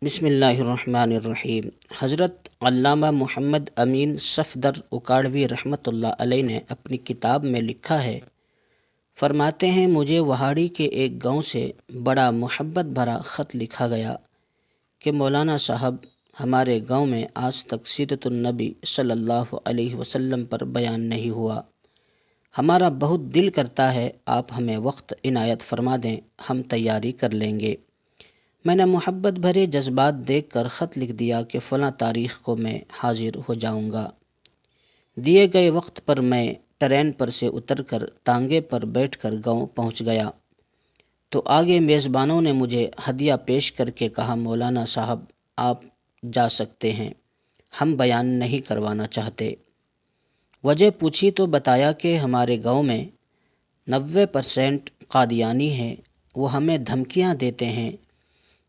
بسم اللہ الرحمن الرحیم۔ حضرت علامہ محمد امین صفدر اکاڑوی رحمۃ اللہ علیہ نے اپنی کتاب میں لکھا ہے، فرماتے ہیں مجھے وہاڑی کے ایک گاؤں سے بڑا محبت بھرا خط لکھا گیا کہ مولانا صاحب، ہمارے گاؤں میں آج تک سیرت النبی صلی اللہ علیہ وسلم پر بیان نہیں ہوا۔ ہمارا بہت دل کرتا ہے آپ ہمیں وقت عنایت فرما دیں، ہم تیاری کر لیں گے۔ میں نے محبت بھرے جذبات دیکھ کر خط لکھ دیا کہ فلاں تاریخ کو میں حاضر ہو جاؤں گا۔ دیے گئے وقت پر میں ٹرین پر سے اتر کر تانگے پر بیٹھ کر گاؤں پہنچ گیا تو آگے میزبانوں نے مجھے ہدیہ پیش کر کے کہا، مولانا صاحب آپ جا سکتے ہیں، ہم بیان نہیں کروانا چاہتے۔ وجہ پوچھی تو بتایا کہ ہمارے گاؤں میں 90% قادیانی ہیں، وہ ہمیں دھمکیاں دیتے ہیں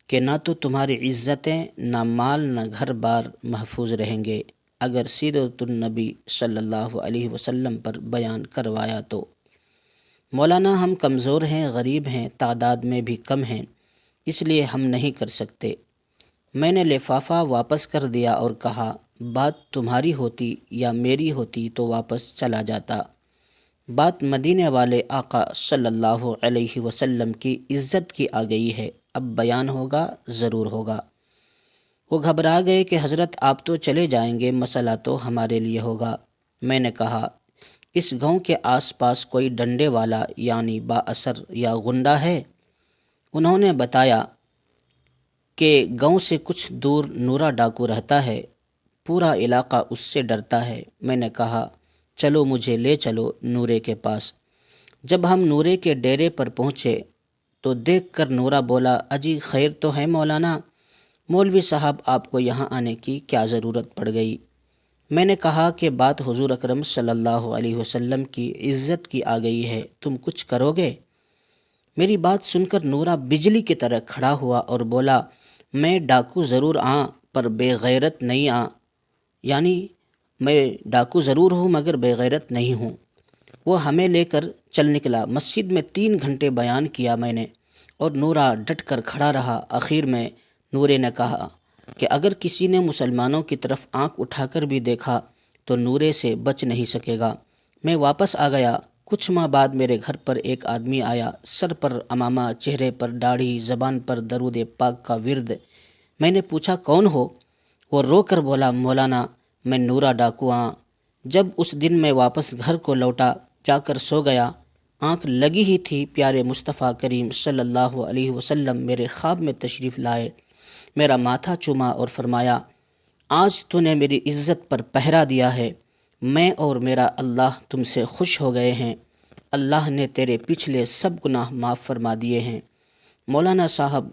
کہ نہ تو تمہاری عزتیں، نہ مال، نہ گھر بار محفوظ رہیں گے اگر سیرت النبی صلی اللہ علیہ وسلم پر بیان کروایا تو۔ مولانا ہم کمزور ہیں، غریب ہیں، تعداد میں بھی کم ہیں، اس لیے ہم نہیں کر سکتے۔ میں نے لفافہ واپس کر دیا اور کہا، بات تمہاری ہوتی یا میری ہوتی تو واپس چلا جاتا۔ بات مدینے والے آقا صلی اللہ علیہ وسلم کی عزت کی آ گئی ہے، اب بیان ہوگا، ضرور ہوگا۔ وہ گھبرا گئے کہ حضرت آپ تو چلے جائیں گے، مسئلہ تو ہمارے لیے ہوگا۔ میں نے کہا، اس گاؤں کے آس پاس کوئی ڈنڈے والا یعنی با اثر یا غنڈہ ہے؟ انہوں نے بتایا کہ گاؤں سے کچھ دور نورا ڈاکو رہتا ہے، پورا علاقہ اس سے ڈرتا ہے۔ میں نے کہا، چلو مجھے لے چلو نورے کے پاس۔ جب ہم نورے کے ڈیرے پر پہنچے تو دیکھ کر نورا بولا، اجی خیر تو ہے مولانا، مولوی صاحب آپ کو یہاں آنے کی کیا ضرورت پڑ گئی؟ میں نے کہا کہ بات حضور اکرم صلی اللہ علیہ وسلم کی عزت کی آ گئی ہے، تم کچھ کرو گے؟ میری بات سن کر نورا بجلی کی طرح کھڑا ہوا اور بولا، میں ڈاکو ضرور پر بے غیرت نہیں یعنی میں ڈاکو ضرور ہوں مگر بے غیرت نہیں ہوں۔ وہ ہمیں لے کر چل نکلا۔ مسجد میں 3 گھنٹے بیان کیا میں نے اور نورا ڈٹ کر کھڑا رہا۔ آخر میں نورے نے کہا کہ اگر کسی نے مسلمانوں کی طرف آنکھ اٹھا کر بھی دیکھا تو نورے سے بچ نہیں سکے گا۔ میں واپس آ گیا۔ کچھ ماہ بعد میرے گھر پر ایک آدمی آیا، سر پر عمامہ، چہرے پر داڑھی، زبان پر درود پاک کا ورد۔ میں نے پوچھا، کون ہو؟ وہ رو کر بولا، مولانا میں نورا ڈاکو جب اس دن میں واپس گھر کو لوٹا، جا کر سو گیا، آنکھ لگی ہی تھی، پیارے مصطفیٰ کریم صلی اللہ علیہ وسلم میرے خواب میں تشریف لائے، میرا ماتھا چوما اور فرمایا، آج تو نے میری عزت پر پہرا دیا ہے، میں اور میرا اللہ تم سے خوش ہو گئے ہیں، اللہ نے تیرے پچھلے سب گناہ معاف فرما دیے ہیں۔ مولانا صاحب،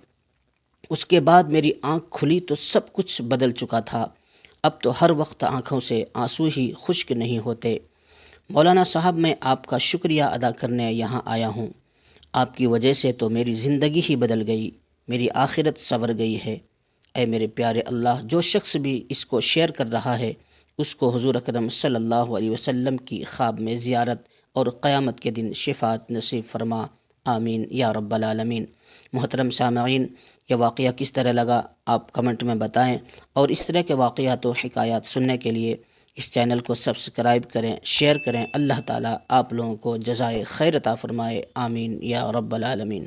اس کے بعد میری آنکھ کھلی تو سب کچھ بدل چکا تھا، اب تو ہر وقت آنکھوں سے آنسو ہی خشک نہیں ہوتے۔ مولانا صاحب، میں آپ کا شکریہ ادا کرنے یہاں آیا ہوں، آپ کی وجہ سے تو میری زندگی ہی بدل گئی، میری آخرت سنور گئی ہے۔ اے میرے پیارے اللہ، جو شخص بھی اس کو شیئر کر رہا ہے اس کو حضور اکرم صلی اللہ علیہ وسلم کی خواب میں زیارت اور قیامت کے دن شفاعت نصیب فرما، آمین یا رب العالمین۔ محترم سامعین، یہ واقعہ کس طرح لگا آپ کمنٹ میں بتائیں، اور اس طرح کے واقعات و حکایات سننے کے لیے اس چینل کو سبسکرائب کریں، شیئر کریں۔ اللہ تعالیٰ آپ لوگوں کو جزائے خیر عطا فرمائے، آمین یا رب العالمین۔